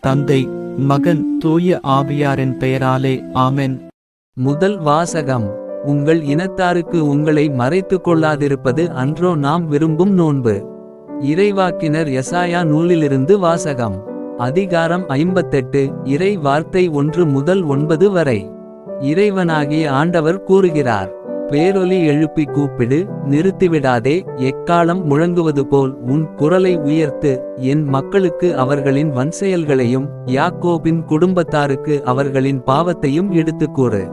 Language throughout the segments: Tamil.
தந்தை, மகன், தூய ஆவியாரின் பெயராலே ஆமென். முதல் வாசகம். உங்கள் இனத்தாருக்கு உங்களை மறைத்துக் கொள்ளாதிருப்பது அன்றோ நாம் விரும்பும் நோன்பு. இறைவாக்கினர் எசாயா நூலிலிருந்து வாசகம். அதிகாரம் 58. இறை வார்த்தை 1 முதல் 9 வரை. இறைவனாகிய ஆண்டவர் கூறுகிறார்: பேரொலி எழுப்பி கூப்பிடு, நிறுத்திவிடாதே. எக்காலம் முழங்குவது போல் உன் குரலை உயர்த்து. என் மக்களுக்கு அவர்களின் வன்செயல்களையும் யாக்கோபின் குடும்பத்தாருக்கு அவர்களின் பாவத்தையும் எடுத்துக்கூறு.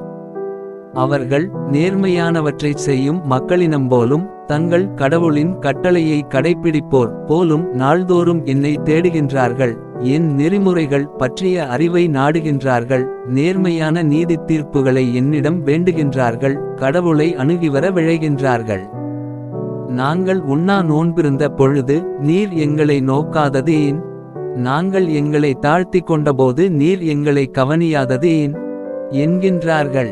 அவர்கள் நேர்மையானவற்றைச் செய்யும் மக்களினம்போலும் தங்கள் கடவுளின் கட்டளையை கடைப்பிடிப்போர் போலும் நாள்தோறும் என்னை தேடுகின்றார்கள். என் நெறிமுறைகள் பற்றிய அறிவை நாடுகின்றார்கள். நேர்மையான நீதித் தீர்ப்புகளை என்னிடம் வேண்டுகின்றார்கள். கடவுளை அணுகிவர விழைகின்றார்கள். நாங்கள் உண்ணா நோன்பிருந்த பொழுது நீர் எங்களை நோக்காதது ஏன்? நாங்கள் எங்களை தாழ்த்திக் கொண்டபோது நீர் எங்களை கவனியாதது ஏன் என்கின்றார்கள்.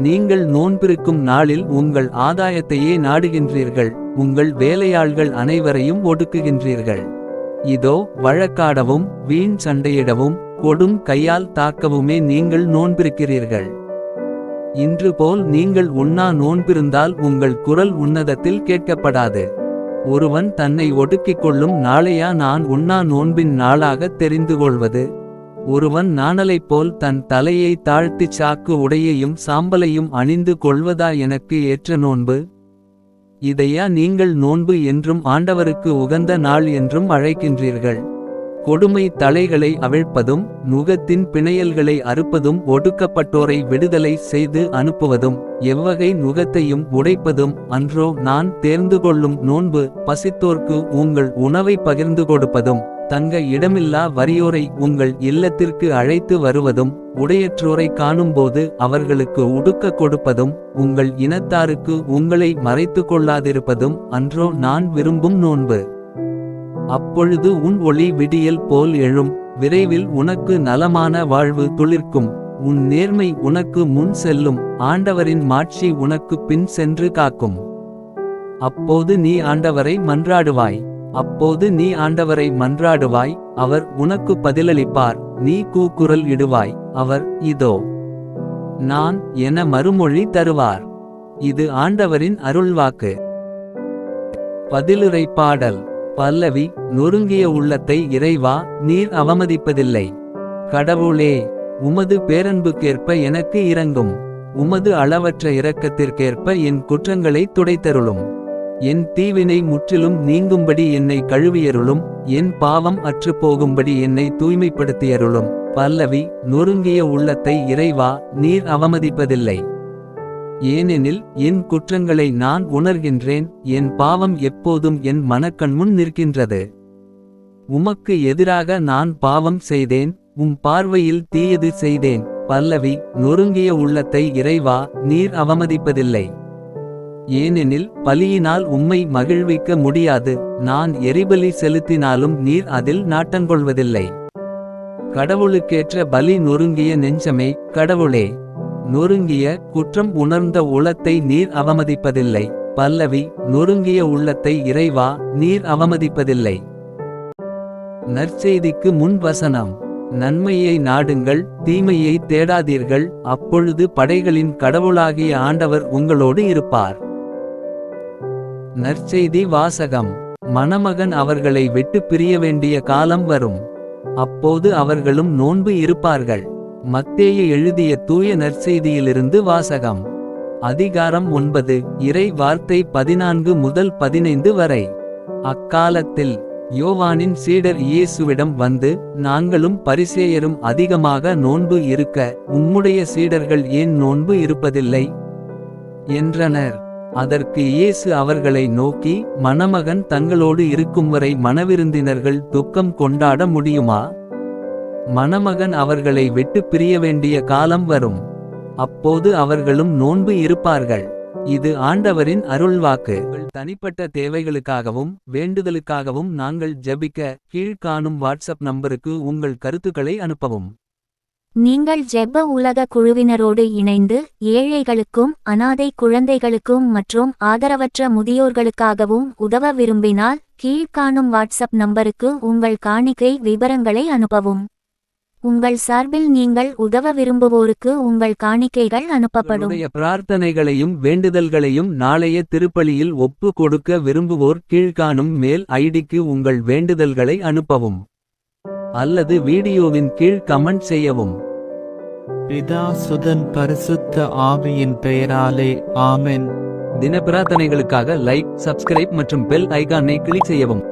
நீங்கள் நோன்பிருக்கும் நாளில் உங்கள் ஆதாயத்தையே நாடுகின்றீர்கள். உங்கள் வேலையாள்கள் அனைவரையும் ஒடுக்குகின்றீர்கள். இதோ, வழக்காடவும் வீண் சண்டையிடவும் கொடும் கையால் தாக்கவுமே நீங்கள் நோன்பிருக்கிறீர்கள். இன்று போல் நீங்கள் உண்ணா நோன்பிருந்தால் உங்கள் குரல் உன்னதத்தில் கேட்கப்படாது. ஒருவன் தன்னை ஒடுக்கிக் கொள்ளும் நாளையா நான் உண்ணா நோன்பின் நாளாக தெரிந்து கொள்வது? ஒருவன் நாணலைப் போல் தன் தலையை தாழ்த்திச் சாக்கு உடையையும் சாம்பலையும் அணிந்து கொள்வதா எனக்கு ஏற்ற நோன்பு? இதையா நீங்கள் நோன்பு என்றும் ஆண்டவருக்கு உகந்த நாள் என்றும் அழைக்கின்றீர்கள்? கொடுமை தலைகளை அவிழ்ப்பதும் நுகத்தின் பிணையல்களை அறுப்பதும் ஒடுக்கப்பட்டோரை விடுதலை செய்து அனுப்புவதும் எவ்வகை நுகத்தையும் உடைப்பதும் அன்றோ நான் தேர்ந்து கொள்ளும் நோன்பு? பசித்தோர்க்கு உங்கள் உணவை பகிர்ந்து கொடுப்பதும் தங்க இடமில்லா வறியோரை உங்கள் இல்லத்திற்கு அழைத்து வருவதும் உடையற்றோரை காணும்போது அவர்களுக்கு உடுக்க கொடுப்பதும் உங்கள் இனத்தாருக்கு உங்களை மறைத்து கொள்ளாதிருப்பதும் அன்றோ நான் விரும்பும் நோன்பு. அப்பொழுது உன் ஒளி விடியல் போல் எழும். விரைவில் உனக்கு நலமான வாழ்வு துளிர்க்கும். உன் நேர்மை உனக்கு முன் செல்லும். ஆண்டவரின் மாட்சி உனக்கு பின் சென்று காக்கும். அப்போது நீ ஆண்டவரை மன்றாடுவாய். அவர் உனக்கு பதிலளிப்பார். நீ கூக்குரல் இடுவாய். அவர் இதோ நான் என மறுமொழி தருவார். இது ஆண்டவரின் அருள்வாக்கு. பதிலுரை பாடல். பல்லவி. நொறுங்கிய உள்ளத்தை இறைவா நீர் அவமதிப்பதில்லை. கடவுளே, உமது பேரன்புக்கேற்ப எனக்கு இரங்கும். உமது அளவற்ற இரக்கத்திற்கேற்ப என் குற்றங்களை துடைத்தருளும். என் தீவினை முற்றிலும் நீங்கும்படி என்னை கழுவியருளும். என் பாவம் அற்று போகும்படி என்னை தூய்மைப்படுத்தியருளும். பல்லவி. நொறுங்கிய உள்ளத்தை இறைவா நீர் அவமதிப்பதில்லை. ஏனெனில் என் குற்றங்களை நான் உணர்கின்றேன். என் பாவம் எப்போதும் என் மனக்கண்முன் நிற்கின்றது. உமக்கு எதிராக நான் பாவம் செய்தேன். பார்வையில் தீயது செய்தேன். பல்லவி. நொறுங்கிய உள்ளத்தை இறைவா நீர் அவமதிப்பதில்லை. ஏனெனில் பலியினால் உம்மை மகிழ்விக்க முடியாது. நான் எரிபலி செலுத்தினாலும் நீர் அதில் நாட்டங்கொள்வதில்லை. கடவுளுக்கேற்ற பலி நொறுங்கிய நெஞ்சமே. கடவுளே, நொறுங்கிய குற்றம் உணர்ந்த உள்ளத்தை நீர் அவமதிப்பதில்லை. பல்லவி. நொறுங்கிய உள்ளத்தை இறைவா நீர் அவமதிப்பதில்லை. நற்செய்திக்கு முன் வசனம். நன்மையை நாடுங்கள், தீமையை தேடாதீர்கள். அப்பொழுது படைகளின் கடவுளாகிய ஆண்டவர் உங்களோடு இருப்பார். நற்செய்தி வாசகம். மணமகன் அவர்களை விட்டு பிரிய வேண்டிய காலம் வரும். அப்போது அவர்களும் நோன்பு இருப்பார்கள். மத்தேயு எழுதிய தூய நற்செய்தியிலிருந்து வாசகம். அதிகாரம் 9. இறை வார்த்தை 14 முதல் 15 வரை. அக்காலத்தில் யோவானின் சீடர் இயேசுவிடம் வந்து, நாங்களும் பரிசேயரும் அதிகமாக நோன்பு இருக்க உம்முடைய சீடர்கள் ஏன் நோன்பு இருப்பதில்லை என்றனர். அதற்கு இயேசு அவர்களை நோக்கி, மணமகன் தங்களோடு இருக்கும் வரை மணவிருந்தினர்கள் துக்கம் கொண்டாட முடியுமா? மணமகன் அவர்களை விட்டு பிரிய வேண்டிய காலம் வரும். அப்போது அவர்களும் நோன்பு இருப்பார்கள். இது ஆண்டவரின் அருள்வாக்கு. தனிப்பட்ட தேவைகளுக்காகவும் வேண்டுதலுக்காகவும் நாங்கள் ஜெபிக்க கீழ்காணும் வாட்ஸ்அப் நம்பருக்கு உங்கள் கருத்துக்களை அனுப்பவும். நீங்கள் ஜெப உலக குழுவினரோடு இணைந்து ஏழைகளுக்கும் அனாதை குழந்தைகளுக்கும் மற்றும் ஆதரவற்ற முதியோர்களுக்காகவும் உதவ விரும்பினால் கீழ்காணும் வாட்ஸ்அப் நம்பருக்கு உங்கள் காணிக்கை விவரங்களை அனுப்பவும். உங்கள் சார்பில் நீங்கள் உதவ விரும்புவோருக்கு உங்கள் காணிக்கைகள் அனுப்பப்படும். உங்களுடைய பிரார்த்தனைகளையும் வேண்டுதல்களையும் நாளைய திருப்பலியில் ஒப்பு கொடுக்க விரும்புவோர் கீழ்காணும் மெயில் ஐடிக்கு உங்கள் வேண்டுதல்களை அனுப்பவும். அல்லது வீடியோவின் கீழ் கமெண்ட் செய்யவும். பிதா சுதன் பரிசுத்த ஆவியின் பெயராலே ஆமென். தின பிரார்த்தனைகளுக்காக லைக், சப்ஸ்கிரைப் மற்றும் பெல் ஐகானை கிளிக் செய்யவும்.